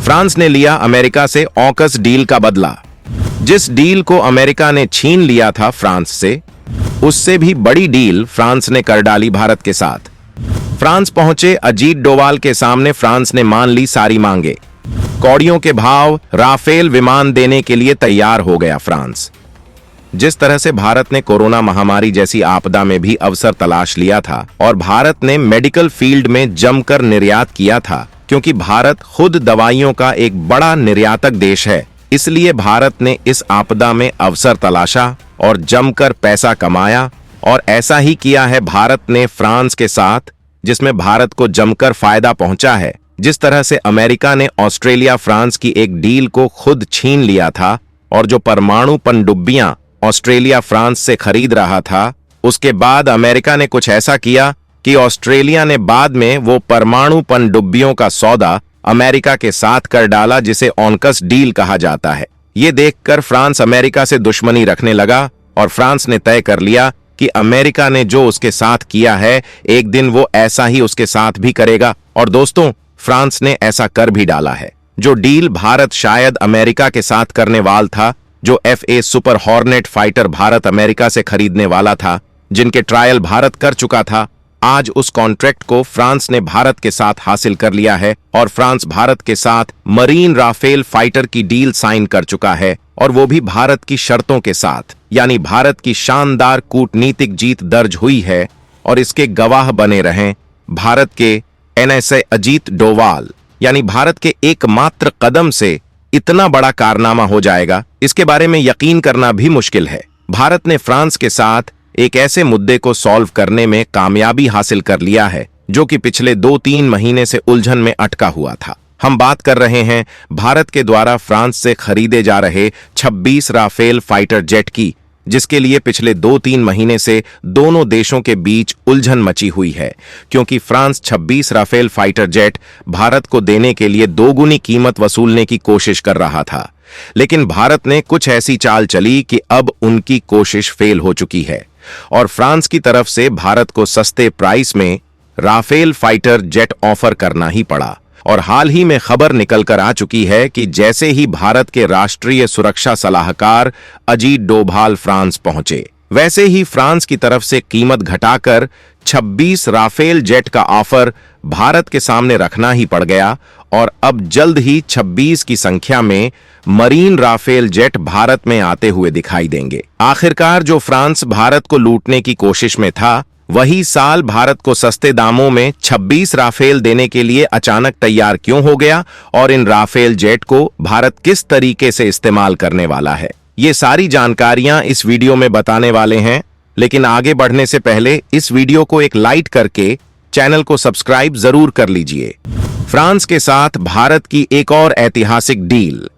France ने लिया America से ऑकस डील का बदला। जिस डील को अमेरिका ने छीन लिया था फ्रांस से, उससे भी बड़ी डील फ्रांस ने कर डाली भारत के साथ। फ्रांस पहुंचे अजीत डोभाल के सामने फ्रांस ने मान ली सारी मांगे। कौड़ियों के भाव राफेल विमान देने के लिए तैयार हो गया फ्रांस। जिस तरह से भारत ने कोरोना महामारी जैसी आपदा में भी अवसर तलाश लिया था और भारत ने मेडिकल फील्ड में जमकर निर्यात किया था, क्योंकि भारत खुद दवाइयों का एक बड़ा निर्यातक देश है, इसलिए भारत ने इस आपदा में अवसर तलाशा और जमकर पैसा कमाया। और ऐसा ही किया है भारत ने फ्रांस के साथ, जिसमें भारत को जमकर फायदा पहुंचा है। जिस तरह से अमेरिका ने ऑस्ट्रेलिया फ्रांस की एक डील को खुद छीन लिया था और जो परमाणु पनडुब्बियां ऑस्ट्रेलिया फ्रांस से खरीद रहा था, उसके बाद अमेरिका ने कुछ ऐसा किया कि ऑस्ट्रेलिया ने बाद में वो परमाणु पनडुब्बियों का सौदा अमेरिका के साथ कर डाला, जिसे ऑकस डील कहा जाता है। ये देखकर फ्रांस अमेरिका से दुश्मनी रखने लगा और फ्रांस ने तय कर लिया कि अमेरिका ने जो उसके साथ किया है, एक दिन वो ऐसा ही उसके साथ भी करेगा। और दोस्तों, फ्रांस ने ऐसा कर भी डाला है। जो डील भारत शायद अमेरिका के साथ करने वाला था, जो FA super hornet fighter Bharat America से खरीदने वाला था, जिनके ट्रायल भारत कर चुका था, आज उस कॉन्ट्रैक्ट को फ्रांस ने भारत के साथ हासिल कर लिया है और फ्रांस भारत के साथ मरीन राफेल फाइटर की डील साइन कर चुका है, और वो भी भारत की शर्तों के साथ। यानी भारत की शानदार कूटनीतिक जीत दर्ज हुई है और इसके गवाह बने रहें भारत के NSA अजीत डोभाल। यानी भारत के एकमात्र कदम से इतना बड़ा कारनामा हो जाएगा, इसके बारे में यकीन करना भी मुश्किल है। भारत ने फ्रांस के साथ एक ऐसे मुद्दे को सॉल्व करने में कामयाबी हासिल कर लिया है जो कि पिछले 2-3 महीने से उलझन में अटका हुआ था। हम बात कर रहे हैं भारत के द्वारा फ्रांस से खरीदे जा रहे 26 राफेल फाइटर जेट की, जिसके लिए पिछले 2-3 महीने से दोनों देशों के बीच उलझन मची हुई है, क्योंकि France 26 Rafale fighter jet Bharat को देने के लिए दोगुनी कीमत वसूलने की कोशिश कर रहा था। लेकिन भारत ने कुछ ऐसी चाल चली कि अब उनकी कोशिश फेल हो चुकी है और फ्रांस की तरफ से भारत को सस्ते प्राइस में राफेल फाइटर जेट ऑफर करना ही पड़ा। और हाल ही में खबर निकलकर आ चुकी है कि जैसे ही भारत के राष्ट्रीय सुरक्षा सलाहकार अजीत डोभाल फ्रांस पहुंचे, वैसे ही फ्रांस की तरफ से कीमत घटाकर 26 राफेल जेट का ऑफर भारत के सामने रखना ही पड़ गया। और अब जल्द ही 26 की संख्या में मरीन राफेल जेट भारत में आते हुए दिखाई देंगे। आखिरकार जो फ्रांस भारत को लूटने की कोशिश में था, वही साल भारत को सस्ते दामों में 26 राफेल देने के लिए अचानक तैयार क्यों हो गया, और इन राफेल जेट को भारत किस तरीके से इस्तेमाल करने वाला है, ये सारी जानकारियां इस वीडियो में बताने वाले हैं। लेकिन आगे बढ़ने से पहले इस वीडियो को एक लाइक करके चैनल को सब्सक्राइब जरूर कर लीजिए। फ्रांस के साथ भारत की एक और ऐतिहासिक डील।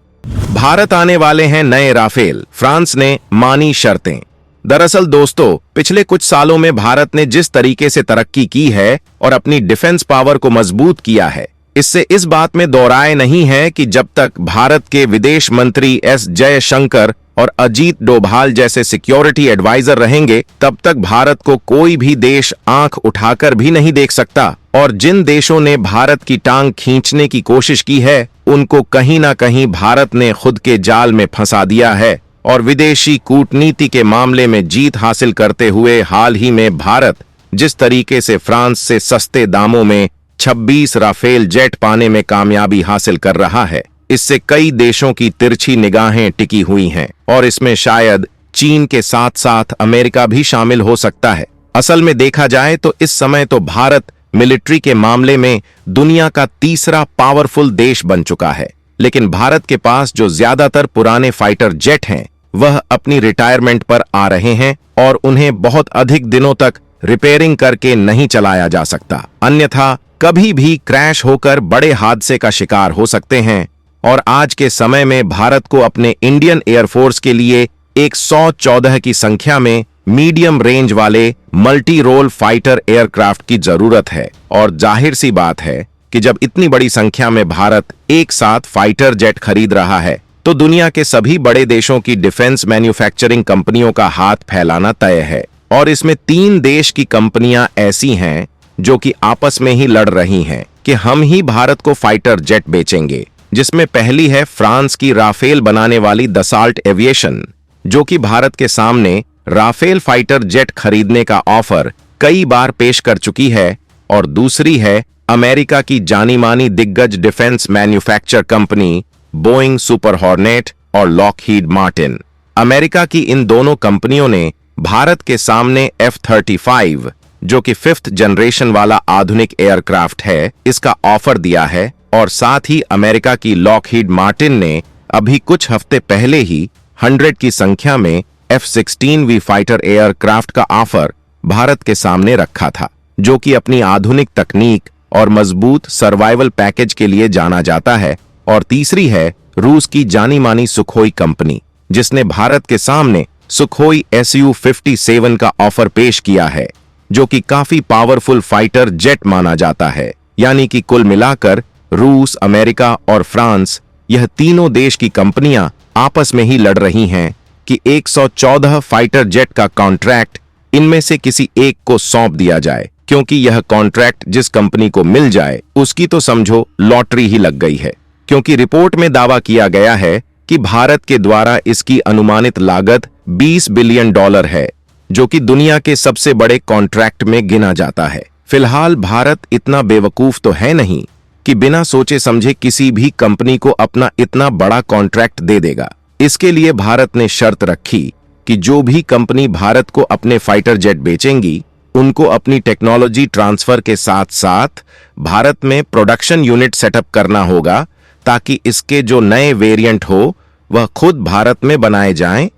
भारत आने वाले हैं नए राफेल, फ्रांस ने मानी शर्तें। दरअसल दोस्तों, पिछले कुछ सालों में भारत ने जिस तरीके से तरक्की की है और अपनी डिफेंस पावर को मजबूत किया है, इससे इस बात में दो राय नहीं है कि जब तक भारत के विदेश मंत्री S जयशंकर और अजीत डोभाल जैसे सिक्योरिटी एडवाइजर रहेंगे, तब तक भारत को कोई भी देश आंख उठाकर भी नहीं देख सकता। और जिन देशों ने भारत की टांग खींचने की कोशिश की है, उनको कहीं ना कहीं भारत ने खुद के जाल में फंसा दिया है। और विदेशी कूटनीति के मामले में जीत हासिल करते हुए हाल ही में भारत जिस तरीके से फ्रांस से सस्ते दामों में 26 राफेल जेट पाने में कामयाबी हासिल कर रहा है, इससे कई देशों की तिरछी निगाहें टिकी हुई हैं और इसमें शायद चीन के साथ साथ अमेरिका भी शामिल हो सकता है। असल में देखा जाए तो इस समय तो भारत मिलिट्री के मामले में दुनिया का तीसरा पावरफुल देश बन चुका है, लेकिन भारत के पास जो ज्यादातर पुराने फाइटर जेट हैं, वह अपनी रिटायरमेंट पर आ रहे हैं और उन्हें बहुत अधिक दिनों तक रिपेयरिंग करके नहीं चलाया जा सकता, अन्यथा कभी भी क्रैश होकर बड़े हादसे का शिकार हो सकते हैं। और आज के समय में भारत को अपने इंडियन एयरफोर्स के लिए 114 की संख्या में मीडियम रेंज वाले मल्टी रोल फाइटर एयरक्राफ्ट की जरूरत है। और जाहिर सी बात है कि जब इतनी बड़ी संख्या में भारत एक साथ फाइटर जेट खरीद रहा है, तो दुनिया के सभी बड़े देशों की डिफेंस मैन्युफैक्चरिंग कंपनियों का हाथ फैलाना तय है। और इसमें 3 देश की कंपनियां ऐसी हैं जो कि आपस में ही लड़ रही हैं कि हम ही भारत को फाइटर जेट बेचेंगे। जिसमें पहली है फ्रांस की राफेल बनाने वाली दसॉल्ट एविएशन, जो कि भारत के सामने राफेल फाइटर जेट खरीदने का ऑफर कई बार पेश कर चुकी है, और दूसरी है अमेरिका की जानी मानी दिग्गज defence manufacture company Boeing, super hornet और लॉकहीड मार्टिन। अमेरिका की इन दोनों कंपनियों ने भारत के सामने F-35, जो कि 5th जनरेशन वाला आधुनिक एयरक्राफ्ट है, इसका ऑफर दिया है, और साथ ही अमेरिका की लॉकहीड मार्टिन ने अभी कुछ हफ्ते पहले ही 100 की संख्या में F-16V फाइटर एयरक्राफ्ट का ऑफर भारत के सामने रखा था, जो कि अपनी आधुनिक तकनीक और मजबूत सर्वाइवल पैकेज के लिए जाना जाता है। और तीसरी है रूस की जानी मानी सुखोई कंपनी, जिसने भारत के सामने सुखोई Su-57 का ऑफर पेश किया है, जो कि काफी पावरफुल फाइटर जेट माना जाता है। यानी कि कुल मिलाकर रूस, अमेरिका और फ्रांस, यह तीनों देश की कंपनियां आपस में ही लड़ रही हैं कि 114 फाइटर जेट का कॉन्ट्रैक्ट इनमें से किसी एक को सौंप दिया जाए, क्योंकि यह कॉन्ट्रैक्ट जिस कंपनी को मिल जाए उसकी तो समझो लॉटरी ही लग गई है। क्योंकि रिपोर्ट में दावा किया गया है कि भारत के द्वारा इसकी अनुमानित लागत $20 बिलियन है, जो कि दुनिया के सबसे बड़े कॉन्ट्रैक्ट में गिना जाता है। फिलहाल भारत इतना बेवकूफ तो है नहीं कि बिना सोचे समझे किसी भी कंपनी को अपना इतना बड़ा कॉन्ट्रैक्ट दे देगा। इसके लिए भारत ने शर्त रखी कि जो भी कंपनी भारत को अपने फाइटर जेट बेचेंगी, उनको अपनी टेक्नोलॉजी ट्रांसफर के साथ साथ भारत में प्रोडक्शन यूनिट सेटअप करना होगा, ताकि इसके जो नए वेरिएंट हो वह खुद भारत में बनाए जाएं।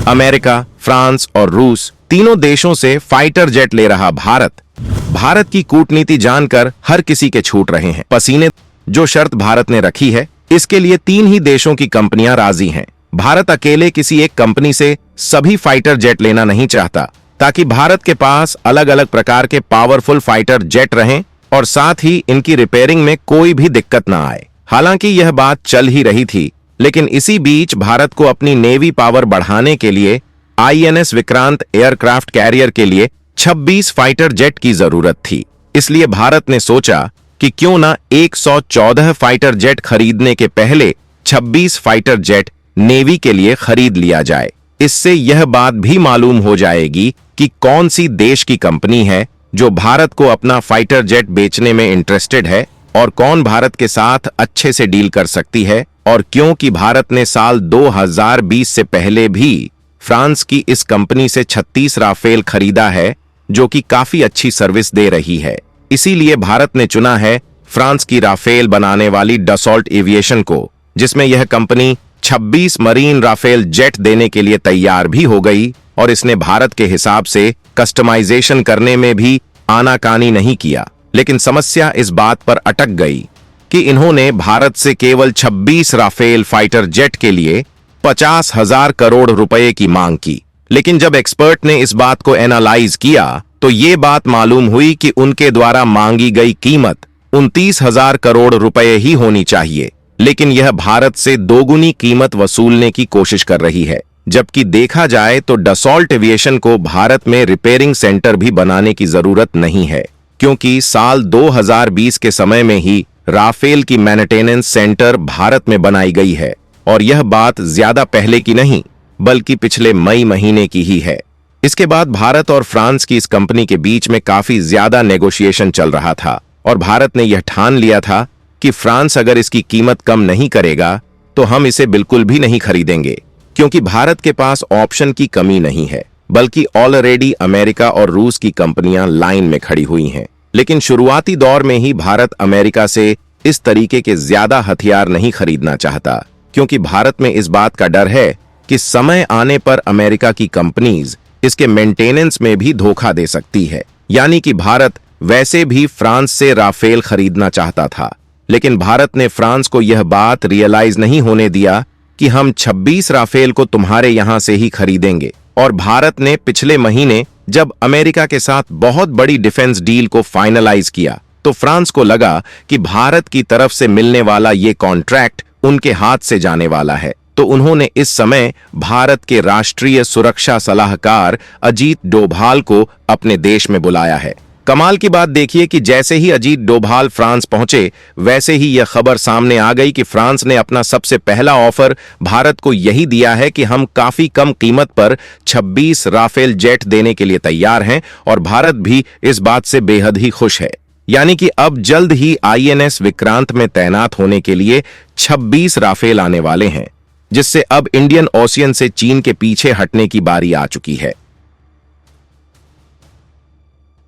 अमेरिका, फ्रांस और रूस तीनों देशों से फाइटर जेट ले रहा भारत की कूटनीति जानकर हर किसी के छूट रहे हैं पसीने। जो शर्त भारत ने रखी है, इसके लिए 3 ही देशों की कंपनियां राजी हैं। भारत अकेले किसी एक कंपनी से सभी फाइटर जेट लेना नहीं चाहता, ताकि भारत के पास अलग अलग प्रकार के पावरफुल फाइटर जेट रहें और साथ ही इनकी रिपेयरिंग में कोई भी दिक्कत ना आए। हालांकि यह बात चल ही रही थी, लेकिन इसी बीच भारत को अपनी नेवी पावर बढ़ाने के लिए INS विक्रांत एयरक्राफ्ट कैरियर के लिए 26 फाइटर जेट की जरूरत थी। इसलिए भारत ने सोचा कि क्यों ना 114 फाइटर जेट खरीदने के पहले 26 फाइटर जेट नेवी के लिए खरीद लिया जाए। इससे यह बात भी मालूम हो जाएगी कि कौन सी देश की कंपनी है जो भारत को अपना फाइटर जेट बेचने में इंटरेस्टेड है और कौन भारत के साथ अच्छे से डील कर सकती है। और क्योंकि भारत ने साल 2020 से पहले भी फ्रांस की इस कंपनी से 36 राफेल खरीदा है, जो कि काफी अच्छी सर्विस दे रही है, इसीलिए भारत ने चुना है फ्रांस की राफेल बनाने वाली डसॉल्ट एविएशन को, जिसमें यह कंपनी 26 मरीन राफेल जेट देने के लिए तैयार भी हो गई। और इसने भारत के हिसाब से कस्टमाइजेशन करने में भी आनाकानी नहीं किया। लेकिन समस्या इस बात पर अटक गई कि इन्होंने भारत से केवल 26 राफेल फाइटर जेट के लिए 50,000 करोड़ रुपए की मांग की। लेकिन जब एक्सपर्ट ने इस बात को एनालाइज किया, तो ये बात मालूम हुई कि उनके द्वारा मांगी गई कीमत 29,000 करोड़ रुपए ही होनी चाहिए। लेकिन यह भारत से दोगुनी कीमत वसूलने की कोशिश कर रही है। जबकि देखा जाए तो डसॉल्ट एविएशन को भारत में रिपेयरिंग सेंटर भी बनाने की जरूरत नहीं है, क्योंकि साल 2020 के समय में ही राफेल की मेंटेनेंस सेंटर भारत में बनाई गई है। और यह बात ज्यादा पहले की नहीं, बल्कि पिछले मई महीने की ही है। इसके बाद भारत और फ्रांस की इस कंपनी के बीच में काफी ज्यादा नेगोशिएशन चल रहा था, और भारत ने यह ठान लिया था कि फ्रांस अगर इसकी कीमत कम नहीं करेगा तो हम इसे बिल्कुल भी नहीं खरीदेंगे, क्योंकि भारत के पास ऑप्शन की कमी नहीं है, बल्कि ऑलरेडी अमेरिका और रूस की कंपनियां लाइन में खड़ी हुई हैं। लेकिन शुरुआती दौर में ही भारत अमेरिका से इस तरीके के ज्यादा हथियार नहीं खरीदना चाहता, क्योंकि भारत में इस बात का डर है कि समय आने पर अमेरिका की कंपनीज इसके मेंटेनेंस में भी धोखा दे सकती है। यानी कि भारत वैसे भी फ्रांस से राफेल खरीदना चाहता था, लेकिन भारत ने फ्रांस को यह बात रियलाइज नहीं होने दिया कि हम 26 राफेल को तुम्हारे यहां से ही खरीदेंगे। और भारत ने पिछले महीने जब अमेरिका के साथ बहुत बड़ी डिफेंस डील को फाइनलाइज किया, तो फ्रांस को लगा कि भारत की तरफ से मिलने वाला ये कॉन्ट्रैक्ट उनके हाथ से जाने वाला है। तो उन्होंने इस समय भारत के राष्ट्रीय सुरक्षा सलाहकार अजीत डोभाल को अपने देश में बुलाया है। कमाल की बात देखिए कि जैसे ही अजीत डोभाल फ्रांस पहुंचे, वैसे ही यह खबर सामने आ गई कि फ्रांस ने अपना सबसे पहला ऑफर भारत को यही दिया है कि हम काफी कम कीमत पर 26 राफेल जेट देने के लिए तैयार हैं और भारत भी इस बात से बेहद ही खुश है। यानी कि अब जल्द ही आईएनएस विक्रांत में तैनात होने के लिए 26 राफेल आने वाले हैं, जिससे अब इंडियन ओशियन से चीन के पीछे हटने की बारी आ चुकी है।